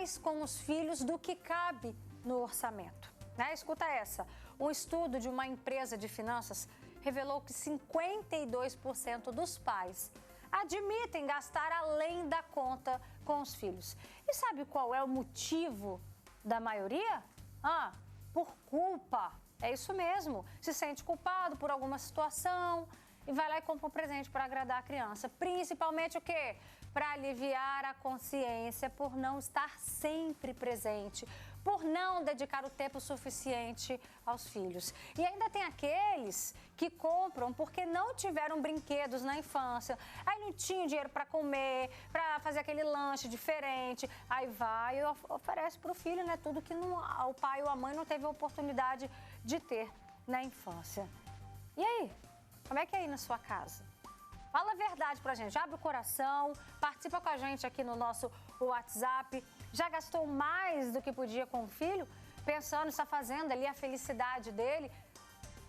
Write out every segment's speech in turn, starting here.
mais com os filhos do que cabe no orçamento. Né? Escuta essa. Um estudo de uma empresa de finanças revelou que 52% dos pais admitem gastar além da conta com os filhos. E sabe qual é o motivo da maioria? Por culpa. É isso mesmo. Se sente culpado por alguma situação e vai lá e compra um presente para agradar a criança. Principalmente o quê? Para aliviar a consciência por não estar sempre presente, por não dedicar o tempo suficiente aos filhos. E ainda tem aqueles que compram porque não tiveram brinquedos na infância, aí não tinham dinheiro para comer, para fazer aquele lanche diferente, aí vai e oferece para o filho, né, tudo que o pai ou a mãe não teve a oportunidade de ter na infância. E aí? Como é que é aí na sua casa? Fala a verdade pra gente, abre o coração, participa com a gente aqui no nosso WhatsApp. Já gastou mais do que podia com o filho? Pensando, está fazendo ali a felicidade dele?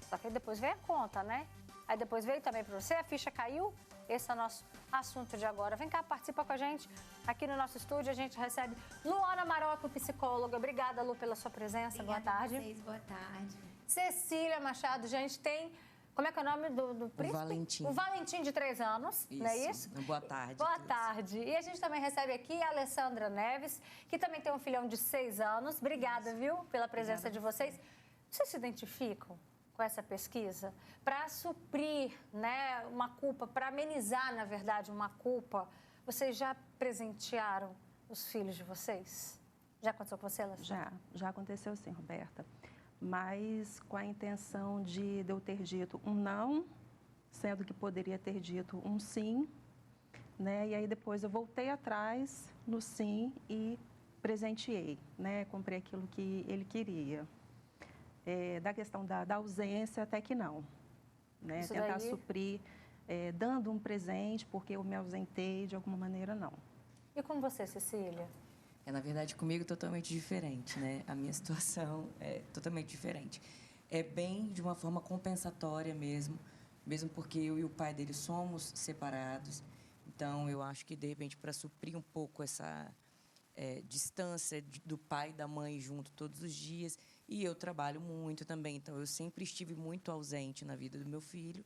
Só que aí depois veio a conta, né? Aí depois veio também pra você, a ficha caiu? Esse é o nosso assunto de agora. Vem cá, participa com a gente. Aqui no nosso estúdio a gente recebe Luana Maroco, psicóloga. Obrigada, Lu, pela sua presença. Obrigada. Boa tarde. A vocês, boa tarde. Cecília Machado, gente, tem... Como é que é o nome do príncipe? O Valentim. O Valentim, de 3 anos, isso. Não é isso? Boa tarde. Boa tarde. E a gente também recebe aqui a Alessandra Neves, que também tem um filhão de 6 anos. Obrigada, viu, pela presença de vocês. Vocês se identificam com essa pesquisa? Para suprir, né, uma culpa, para amenizar, na verdade, uma culpa, vocês já presentearam os filhos de vocês? Já aconteceu com você, Alessandra? Já aconteceu sim, Roberta. Mas com a intenção de eu ter dito um não, sendo que poderia ter dito um sim, né? E aí depois eu voltei atrás no sim e presenteei, né? Comprei aquilo que ele queria. Da questão da ausência, até que não, né? Isso Tentar daí... suprir, dando um presente, porque eu me ausentei, de alguma maneira, não. E com você, Cecília? Na verdade, comigo totalmente diferente, né? A minha situação é totalmente diferente. É bem de uma forma compensatória mesmo porque eu e o pai dele somos separados. Então, eu acho que, de repente, para suprir um pouco essa distância do pai e da mãe junto todos os dias, e eu trabalho muito também, então eu sempre estive muito ausente na vida do meu filho.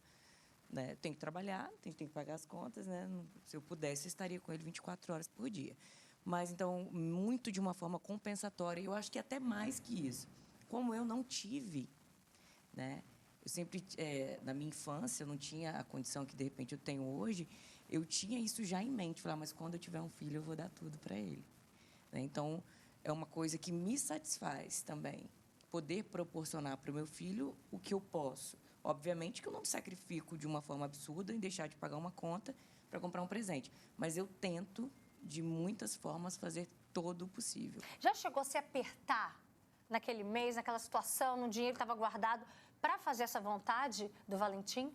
Né? Eu tenho que trabalhar, tenho que pagar as contas, né? Se eu pudesse, eu estaria com ele 24 horas por dia. Mas, então, muito de uma forma compensatória. Eu acho que até mais que isso. Como eu não tive, né? Eu sempre, na minha infância, eu não tinha a condição que, de repente, eu tenho hoje. Eu tinha isso já em mente. Falar, mas quando eu tiver um filho, eu vou dar tudo para ele. Né? Então, é uma coisa que me satisfaz também. Poder proporcionar para o meu filho o que eu posso. Obviamente que eu não me sacrifico de uma forma absurda em deixar de pagar uma conta para comprar um presente. Mas eu tento... de muitas formas, fazer todo o possível. Já chegou a se apertar naquele mês, naquela situação, no dinheiro que estava guardado, para fazer essa vontade do Valentim?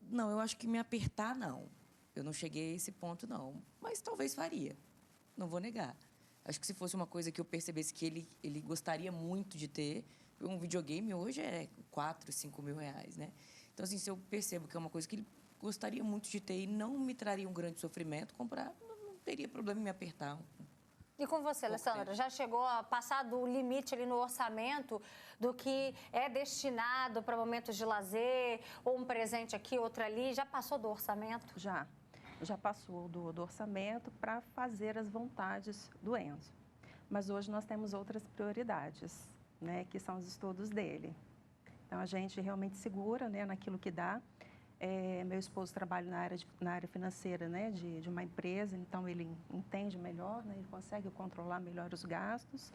Não, eu acho que me apertar, não. Eu não cheguei a esse ponto, não. Mas talvez faria. Não vou negar. Acho que se fosse uma coisa que eu percebesse que ele gostaria muito de ter, um videogame hoje é 4, 5 mil reais, né? Então, assim, se eu percebo que é uma coisa que ele gostaria muito de ter e não me traria um grande sofrimento, comprar... teria problema em me apertar. E com você, Alessandra? Já chegou a passar do limite ali no orçamento do que é destinado para momentos de lazer, ou um presente aqui, outro ali? Já passou do orçamento? Já passou do orçamento para fazer as vontades do Enzo. Mas hoje nós temos outras prioridades, né, que são os estudos dele. Então, a gente realmente segura, né, naquilo que dá. Meu esposo trabalha na área financeira, né, de uma empresa, então ele entende melhor, né, ele consegue controlar melhor os gastos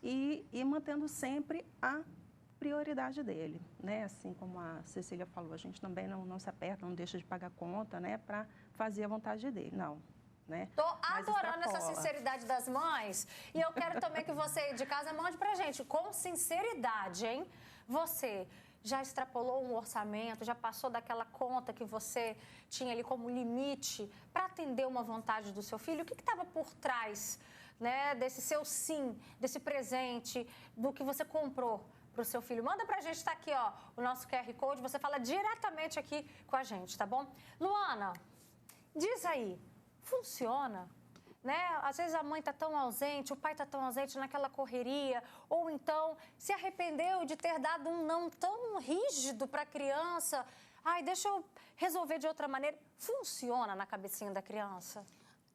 e mantendo sempre a prioridade dele, né, assim como a Cecília falou, a gente também não se aperta, não deixa de pagar conta, né, para fazer a vontade dele, não. Né? Tô adorando essa sinceridade das mães. E eu quero também que você aí de casa mande pra gente com sinceridade, hein? Você já extrapolou um orçamento, já passou daquela conta que você tinha ali como limite para atender uma vontade do seu filho? O que estava por trás, né, desse seu sim, desse presente, do que você comprou para o seu filho? Manda pra gente, tá aqui, ó, o nosso QR Code, você fala diretamente aqui com a gente, tá bom? Luana, diz aí, funciona? né? Às vezes a mãe está tão ausente, o pai está tão ausente naquela correria, ou então se arrependeu de ter dado um não tão rígido para a criança. Ai, deixa eu resolver de outra maneira. Funciona na cabecinha da criança?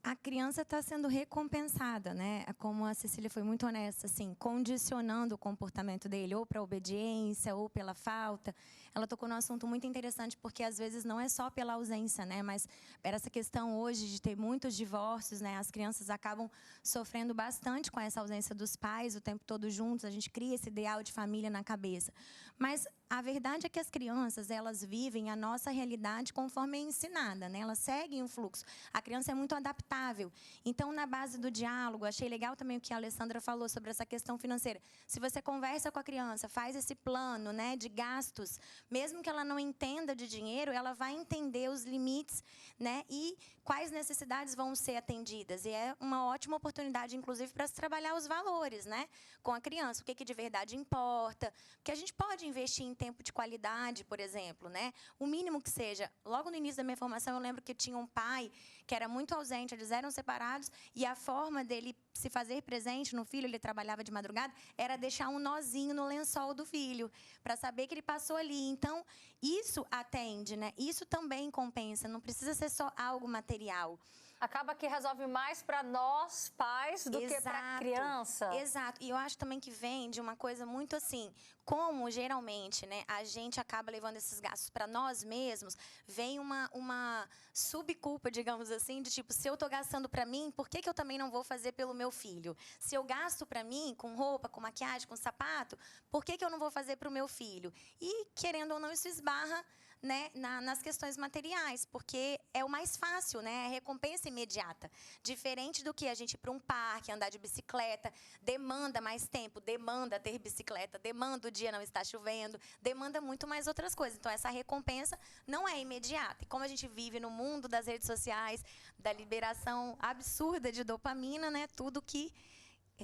A criança está sendo recompensada, né? Como a Cecília foi muito honesta, assim, condicionando o comportamento dele ou para obediência ou pela falta. Ela tocou num assunto muito interessante, porque às vezes não é só pela ausência, né? Mas era essa questão hoje de ter muitos divórcios, né? As crianças acabam sofrendo bastante com essa ausência dos pais o tempo todo juntos. A gente cria esse ideal de família na cabeça. Mas a verdade é que as crianças, elas vivem a nossa realidade conforme é ensinada, né? Elas seguem o fluxo. A criança é muito adaptável. Então, na base do diálogo, achei legal também o que a Alessandra falou sobre essa questão financeira. Se você conversa com a criança, faz esse plano, né, de gastos, mesmo que ela não entenda de dinheiro, ela vai entender os limites, né, e quais necessidades vão ser atendidas. E é uma ótima oportunidade, inclusive, para se trabalhar os valores, né, com a criança. O que de verdade importa. Porque a gente pode investir em tempo de qualidade, por exemplo, né? O mínimo que seja. Logo no início da minha formação, eu lembro que tinha um pai que era muito ausente, eles eram separados, e a forma dele se fazer presente no filho, ele trabalhava de madrugada, era deixar um nozinho no lençol do filho, para saber que ele passou ali. Então, isso atende, né? Isso também compensa, não precisa ser só algo material. Acaba que resolve mais para nós, pais, do que para a criança. Exato. E eu acho também que vem de uma coisa muito assim, como geralmente, né, a gente acaba levando esses gastos para nós mesmos, vem uma subculpa, digamos assim, de tipo, se eu estou gastando para mim, por que eu também não vou fazer pelo meu filho? Se eu gasto para mim, com roupa, com maquiagem, com sapato, por que eu não vou fazer para o meu filho? E, querendo ou não, isso esbarra, né, nas questões materiais, porque é o mais fácil, né, é a recompensa imediata. Diferente do que a gente ir para um parque, andar de bicicleta, demanda mais tempo, demanda ter bicicleta, demanda o dia não estar chovendo, demanda muito mais outras coisas. Então, essa recompensa não é imediata. E como a gente vive no mundo das redes sociais, da liberação absurda de dopamina, né, tudo que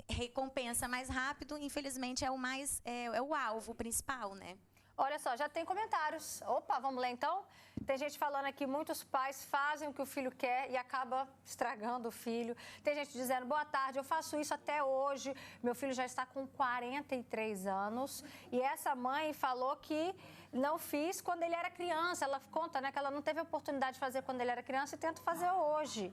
recompensa mais rápido, infelizmente, é o alvo principal, né? Olha só, já tem comentários. Opa, vamos ler então? Tem gente falando aqui, muitos pais fazem o que o filho quer e acaba estragando o filho. Tem gente dizendo, boa tarde, eu faço isso até hoje. Meu filho já está com 43 anos. E essa mãe falou que não fiz quando ele era criança. Ela conta, né, que ela não teve a oportunidade de fazer quando ele era criança e tenta fazer hoje.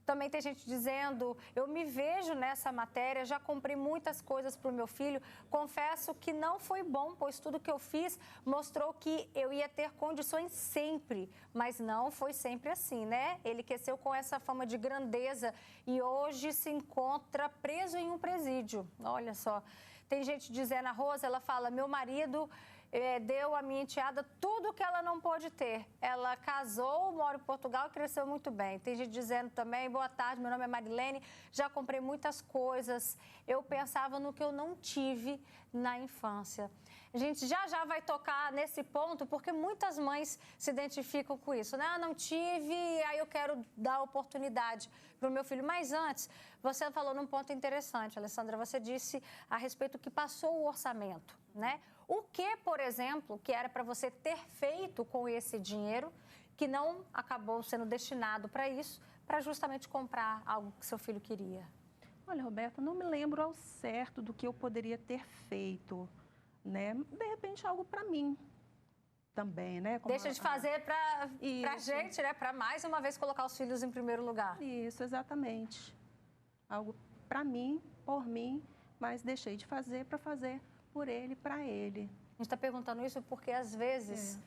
Também tem gente dizendo, eu me vejo nessa matéria, já comprei muitas coisas para o meu filho, confesso que não foi bom, pois tudo que eu fiz mostrou que eu ia ter condições sempre, mas não foi sempre assim, né? Ele cresceu com essa fama de grandeza e hoje se encontra preso em um presídio. Olha só, tem gente dizendo, a Rosa, ela fala, meu marido deu à minha enteada tudo que ela não pôde ter. Ela casou, mora em Portugal e cresceu muito bem. Tem gente dizendo também, boa tarde, meu nome é Marilene, já comprei muitas coisas. Eu pensava no que eu não tive na infância. A gente já vai tocar nesse ponto, porque muitas mães se identificam com isso, né? Não tive, aí eu quero dar oportunidade para o meu filho. Mas antes, você falou num ponto interessante, Alessandra, você disse a respeito que passou o orçamento, né? O que, por exemplo, que era para você ter feito com esse dinheiro, que não acabou sendo destinado para isso, para justamente comprar algo que seu filho queria? Olha, Roberta, não me lembro ao certo do que eu poderia ter feito, né? De repente, algo para mim também, né? Como deixa de fazer para a gente, né? Para mais uma vez colocar os filhos em primeiro lugar. Isso, exatamente. Algo para mim, por mim, mas deixei de fazer para fazer por ele, para ele. A gente está perguntando isso porque, às vezes,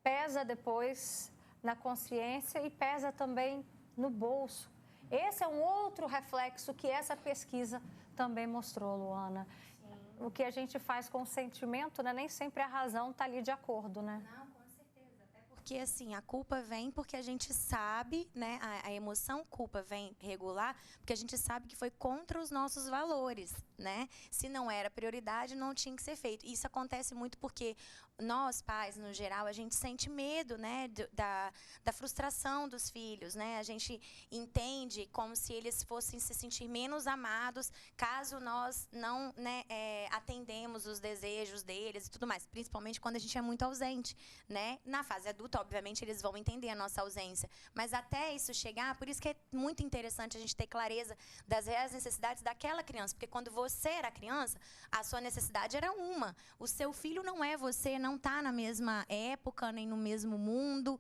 pesa depois na consciência e pesa também no bolso. Esse é um outro reflexo que essa pesquisa também mostrou, Luana. Sim. O que a gente faz com o sentimento, né? Nem sempre a razão está ali de acordo, né? Não, com certeza. Até porque, assim, a culpa vem porque a gente sabe, né? A emoção culpa vem regular porque a gente sabe que foi contra os nossos valores, né? Se não era prioridade, não tinha que ser feito. Isso acontece muito porque nós, pais, no geral, a gente sente medo, né, da frustração dos filhos, né? A gente entende como se eles fossem se sentir menos amados caso nós não, né, atendemos os desejos deles e tudo mais. Principalmente quando a gente é muito ausente, né? Na fase adulta, volta, obviamente, eles vão entender a nossa ausência. Mas até isso chegar, por isso que é muito interessante a gente ter clareza das reais necessidades daquela criança. Porque quando você era criança, a sua necessidade era uma. O seu filho não é você, não está na mesma época, nem no mesmo mundo.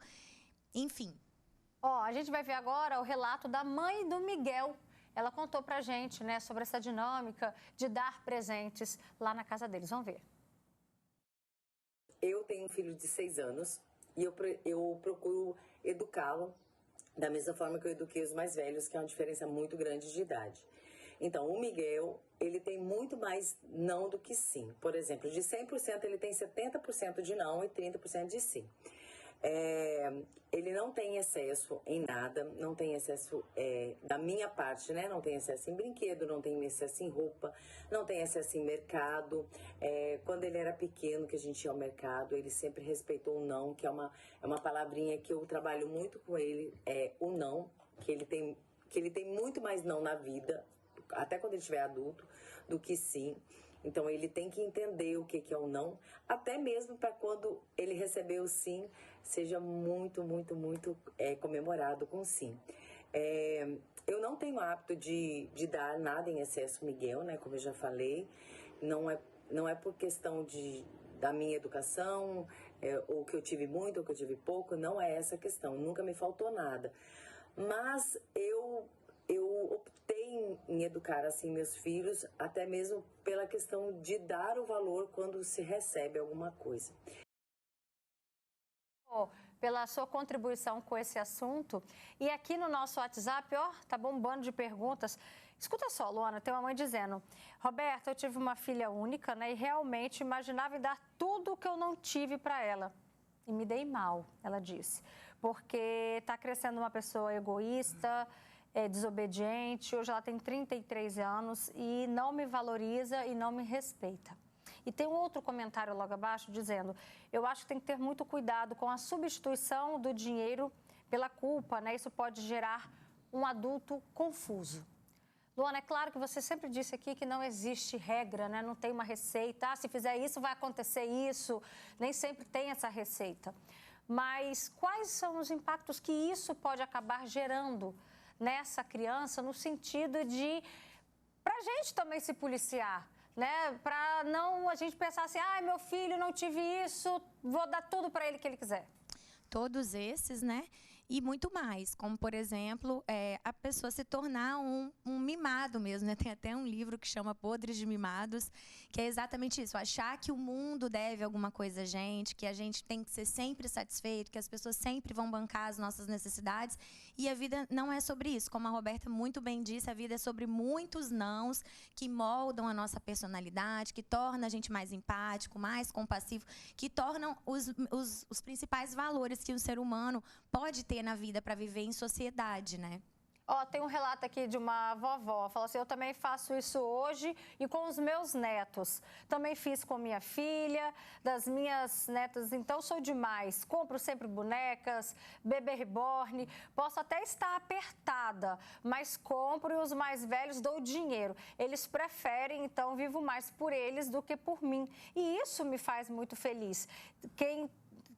Enfim. Ó, a gente vai ver agora o relato da mãe do Miguel. Ela contou pra gente, né, sobre essa dinâmica de dar presentes lá na casa deles. Vamos ver. Eu tenho um filho de 6 anos e eu procuro educá-lo da mesma forma que eu eduquei os mais velhos, que é uma diferença muito grande de idade. Então, o Miguel, ele tem muito mais não do que sim. Por exemplo, de 100%, ele tem 70% de não e 30% de sim. Ele não tem excesso em nada, não tem excesso da minha parte, né? Não tem excesso em brinquedo, não tem excesso em roupa, não tem excesso em mercado. Quando ele era pequeno, que a gente ia ao mercado, ele sempre respeitou o não, que é uma palavrinha que eu trabalho muito com ele, o não, que ele tem muito mais não na vida, até quando ele estiver adulto, do que sim. Então, ele tem que entender o que é o não, até mesmo para quando ele receber o sim, seja muito, muito, muito comemorado com sim. Eu não tenho hábito de dar nada em excesso, Miguel, né? Como eu já falei, não é por questão da minha educação, ou que eu tive muito, ou que eu tive pouco, não é essa a questão, nunca me faltou nada. Mas eu optei em educar assim meus filhos, até mesmo pela questão de dar o valor quando se recebe alguma coisa. Pela sua contribuição com esse assunto. E aqui no nosso WhatsApp, ó, tá bombando de perguntas. Escuta só, Luana, tem uma mãe dizendo: Roberta, eu tive uma filha única, né, e realmente imaginava em dar tudo o que eu não tive para ela. E me dei mal, ela disse, porque está crescendo uma pessoa egoísta, desobediente. Hoje ela tem 33 anos e não me valoriza e não me respeita. E tem um outro comentário logo abaixo dizendo: eu acho que tem que ter muito cuidado com a substituição do dinheiro pela culpa, né? Isso pode gerar um adulto confuso. Luana, é claro que você sempre disse aqui que não existe regra, né? Não tem uma receita. Se fizer isso, vai acontecer isso. Nem sempre tem essa receita. Mas quais são os impactos que isso pode acabar gerando nessa criança, no sentido de, para a gente também se policiar, né? Para não a gente pensar assim: meu filho, não tive isso, vou dar tudo para ele que ele quiser. Todos esses, né? E muito mais, como, por exemplo, a pessoa se tornar um mimado mesmo, né? Tem até um livro que chama Podres de Mimados, que é exatamente isso: achar que o mundo deve alguma coisa a gente, que a gente tem que ser sempre satisfeito, que as pessoas sempre vão bancar as nossas necessidades. E a vida não é sobre isso. Como a Roberta muito bem disse, a vida é sobre muitos nãos que moldam a nossa personalidade, que torna a gente mais empático, mais compassivo, que tornam os principais valores que o ser humano pode ter na vida para viver em sociedade, né? Ó, tem um relato aqui de uma vovó, fala assim: eu também faço isso hoje e com os meus netos. Também fiz com minha filha, das minhas netas, então sou demais. Compro sempre bonecas, bebê reborn, posso até estar apertada, mas compro e os mais velhos dou dinheiro. Eles preferem, então vivo mais por eles do que por mim. E isso me faz muito feliz.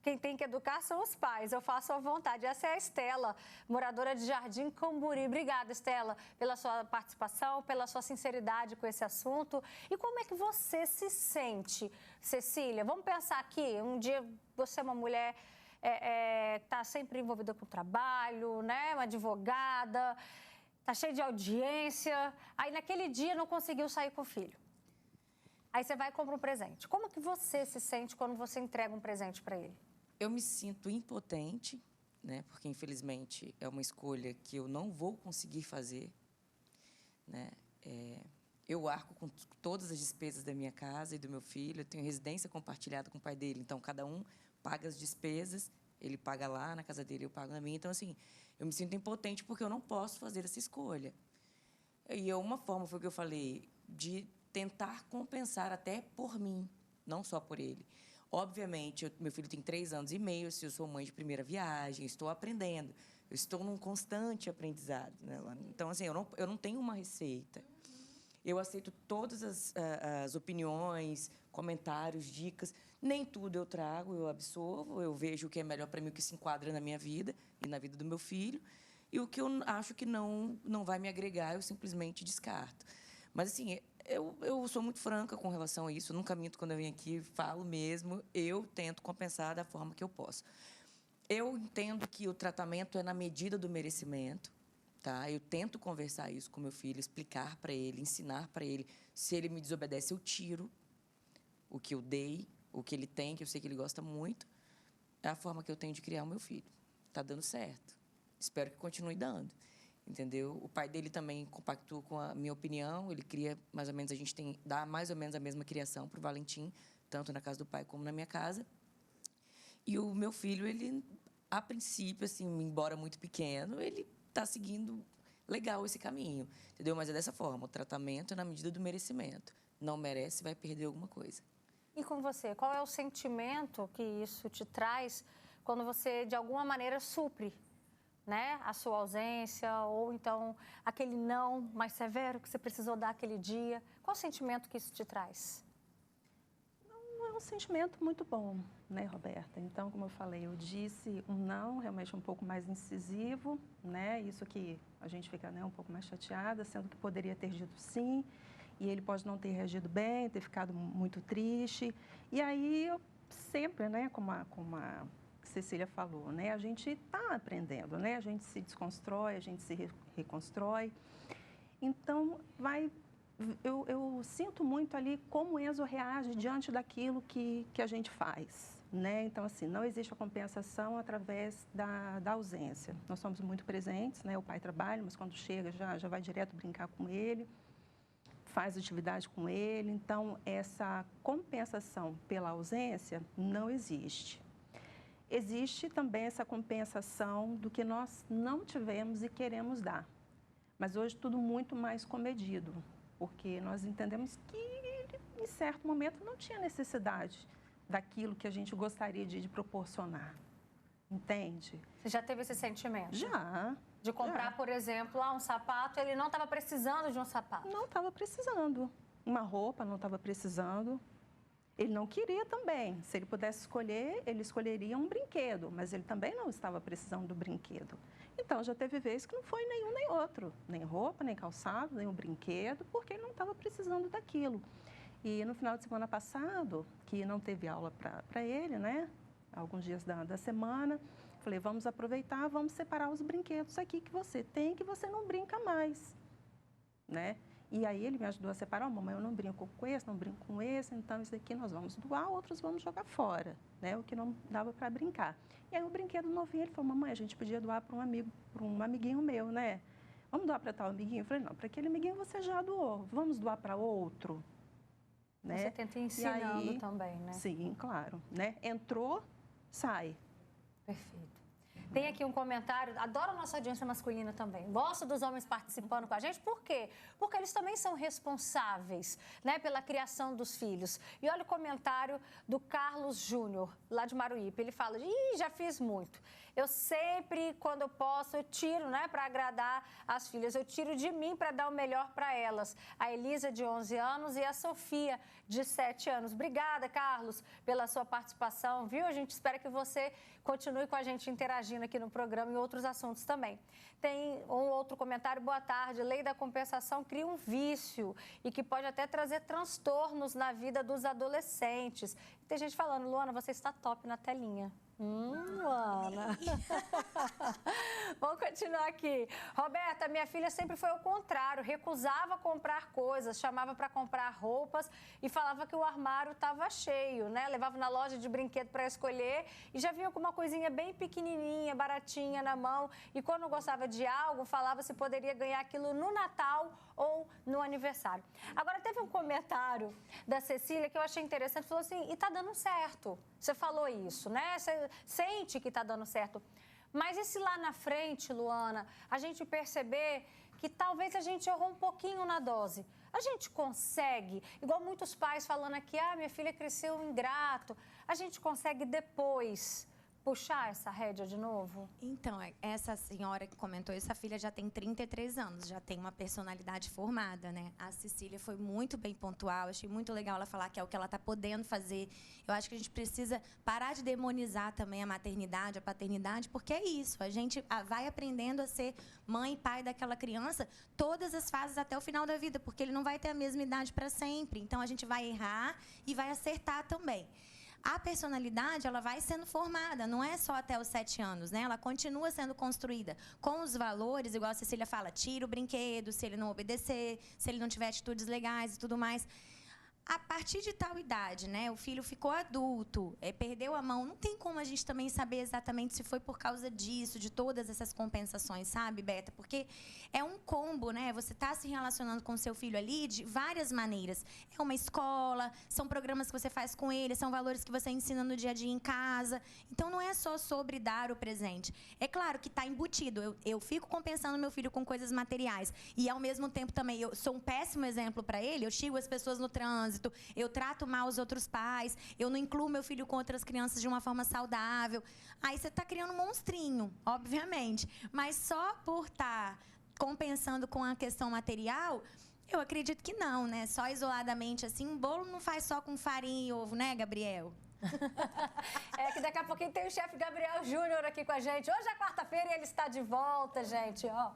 Quem tem que educar são os pais, eu faço à vontade. Essa é a Estela, moradora de Jardim Camburi. Obrigada, Estela, pela sua participação, pela sua sinceridade com esse assunto. E como é que você se sente, Cecília? Vamos pensar aqui, um dia você é uma mulher que está sempre envolvida com o trabalho, né? Uma advogada, está cheia de audiência, aí naquele dia não conseguiu sair com o filho. Aí você vai e compra um presente. Como que você se sente quando você entrega um presente para ele? Eu me sinto impotente, né? Porque, infelizmente, é uma escolha que eu não vou conseguir fazer, né? Eu arco com todas as despesas da minha casa e do meu filho. Eu tenho residência compartilhada com o pai dele, então cada um paga as despesas. Ele paga lá na casa dele, eu pago na minha. Então, assim, eu me sinto impotente porque eu não posso fazer essa escolha. E uma forma, foi o que eu falei, de tentar compensar até por mim, não só por ele. Obviamente, meu filho tem 3 anos e meio, eu sou mãe de primeira viagem, estou aprendendo, eu estou num constante aprendizado, né? Então, assim, eu não tenho uma receita. Eu aceito todas as opiniões, comentários, dicas. Nem tudo eu trago, eu absorvo, eu vejo o que é melhor para mim, o que se enquadra na minha vida e na vida do meu filho. E o que eu acho que não vai me agregar, eu simplesmente descarto. Mas, assim, eu sou muito franca com relação a isso. Eu nunca minto quando eu venho aqui, falo mesmo. Eu tento compensar da forma que eu posso. Eu entendo que o tratamento é na medida do merecimento. Tá? Eu tento conversar isso com meu filho, explicar para ele, ensinar para ele. Se ele me desobedece, eu tiro o que eu dei, o que ele tem, que eu sei que ele gosta muito. É a forma que eu tenho de criar o meu filho. Está dando certo. Espero que continue dando. Entendeu? O pai dele também compactua com a minha opinião. Ele cria mais ou menos, dá mais ou menos a mesma criação para o Valentim, tanto na casa do pai como na minha casa. E o meu filho, ele, a princípio, assim, embora muito pequeno, ele está seguindo legal esse caminho, entendeu? Mas é dessa forma, o tratamento é na medida do merecimento. Não merece, vai perder alguma coisa. E com você, qual é o sentimento que isso te traz quando você, de alguma maneira, supre, né, a sua ausência ou então aquele não mais severo que você precisou dar aquele dia? Qual o sentimento que isso te traz? É um sentimento muito bom, né, Roberta? Então, como eu falei, eu disse um não, realmente um pouco mais incisivo, né? Isso que a gente fica, né, um pouco mais chateada, sendo que poderia ter dito sim, e ele pode não ter reagido bem, ter ficado muito triste. E aí, eu sempre, né, como a Cecília falou, né, a gente está aprendendo, né? A gente se desconstrói, a gente se reconstrói. Então, eu sinto muito ali como o Enzo reage diante daquilo que a gente faz, né? Então, assim, não existe a compensação através da ausência. Nós somos muito presentes, né? O pai trabalha, mas quando chega já vai direto brincar com ele, faz atividade com ele. Então, essa compensação pela ausência não existe. Existe também essa compensação do que nós não tivemos e queremos dar. Mas hoje tudo muito mais comedido, porque nós entendemos que ele, em certo momento, não tinha necessidade daquilo que a gente gostaria de proporcionar. Entende? Você já teve esse sentimento? Já. De comprar, por exemplo, um sapato, ele não estava precisando de um sapato? Não estava precisando. Uma roupa, não estava precisando. Ele não queria também. Se ele pudesse escolher, ele escolheria um brinquedo, mas ele também não estava precisando do brinquedo. Então, já teve vezes que não foi nenhum nem outro, nem roupa, nem calçado, nem um brinquedo, porque ele não estava precisando daquilo. E no final de semana passado, que não teve aula para ele, né? Alguns dias da semana, falei, vamos aproveitar, vamos separar os brinquedos aqui que você tem, que você não brinca mais, né? E aí ele me ajudou a separar, mamãe, eu não brinco com esse, não brinco com esse, então esse daqui nós vamos doar, outros vamos jogar fora, né? O que não dava para brincar. E aí o brinquedo novinho, ele falou, mamãe, a gente podia doar para um amiguinho meu, né? Vamos doar para tal amiguinho? Eu falei, não, para aquele amiguinho você já doou, vamos doar para outro, né? Você tenta ir ensinando também, né? Sim, claro, né? Entrou, sai. Perfeito. Tem aqui um comentário, adoro a nossa audiência masculina também. Gosto dos homens participando com a gente, por quê? Porque eles também são responsáveis, né, pela criação dos filhos. E olha o comentário do Carlos Júnior, lá de Maruípe. Ele fala, já fiz muito. Eu sempre, quando eu posso, eu tiro, né, para agradar as filhas. Eu tiro de mim para dar o melhor para elas. A Elisa, de 11 anos, e a Sofia, de 7 anos. Obrigada, Carlos, pela sua participação, viu? A gente espera que você continue com a gente interagindo aqui no programa e outros assuntos também. Tem um outro comentário, boa tarde. Lei da compensação cria um vício e que pode até trazer transtornos na vida dos adolescentes. Tem gente falando, Luana, você está top na telinha. Luana. Vamos continuar aqui. Roberta, minha filha sempre foi ao contrário, recusava comprar coisas, chamava para comprar roupas e falava que o armário estava cheio, né? Levava na loja de brinquedo para escolher e já vinha com uma coisinha bem pequenininha, baratinha na mão. E quando gostava de algo, falava se poderia ganhar aquilo no Natal ou no aniversário. Agora, teve um comentário da Cecília que eu achei interessante, falou assim, e tá dando certo. Você falou isso, né? Você sente que tá dando certo. Mas e se lá na frente, Luana, a gente perceber que talvez a gente errou um pouquinho na dose? A gente consegue, igual muitos pais falando aqui, minha filha cresceu ingrato, a gente consegue depois puxar essa rédea de novo? Então, essa senhora que comentou, essa filha já tem 33 anos, já tem uma personalidade formada, né? A Cecília foi muito bem pontual, achei muito legal ela falar que é o que ela está podendo fazer. Eu acho que a gente precisa parar de demonizar também a maternidade, a paternidade, porque é isso, a gente vai aprendendo a ser mãe e pai daquela criança todas as fases até o final da vida, porque ele não vai ter a mesma idade para sempre. Então, a gente vai errar e vai acertar também. A personalidade, ela vai sendo formada, não é só até os 7 anos, né? Ela continua sendo construída com os valores, igual a Cecília fala, tira o brinquedo se ele não obedecer, se ele não tiver atitudes legais e tudo mais. A partir de tal idade, né, o filho ficou adulto, perdeu a mão, não tem como a gente também saber exatamente se foi por causa disso, de todas essas compensações, sabe, Beta? Porque é um combo, né? Você está se relacionando com o seu filho ali de várias maneiras. É uma escola, são programas que você faz com ele, são valores que você ensina no dia a dia em casa. Então, não é só sobre dar o presente. É claro que está embutido. Eu fico compensando meu filho com coisas materiais. E, ao mesmo tempo, também, eu sou um péssimo exemplo para ele. Eu xingo as pessoas no trânsito, eu trato mal os outros pais, eu não incluo meu filho com outras crianças de uma forma saudável. Aí você está criando um monstrinho, obviamente. Mas só por estar compensando com a questão material, eu acredito que não, né? Só isoladamente, assim, um bolo não faz só com farinha e ovo, né, Gabriel? É que daqui a pouquinho tem o chefe Gabriel Júnior aqui com a gente. Hoje é quarta-feira e ele está de volta, gente. Ó,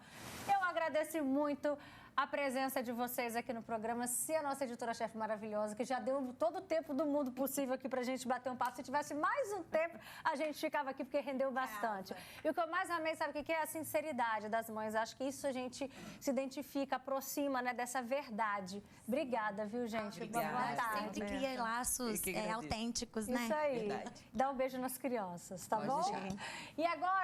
eu agradeço muito a presença de vocês aqui no programa. Se a nossa editora-chefe maravilhosa, que já deu todo o tempo do mundo possível aqui pra gente bater um papo. Se tivesse mais um tempo, a gente ficava aqui porque rendeu bastante. E o que eu mais amei, sabe o que é? A sinceridade das mães. Acho que isso a gente se identifica, aproxima, né, dessa verdade. Obrigada, viu, gente? Obrigada. Boa tarde. Sempre cria laços autênticos, né? Isso aí. Verdade. Dá um beijo nas crianças, tá Pode bom? deixar. E agora...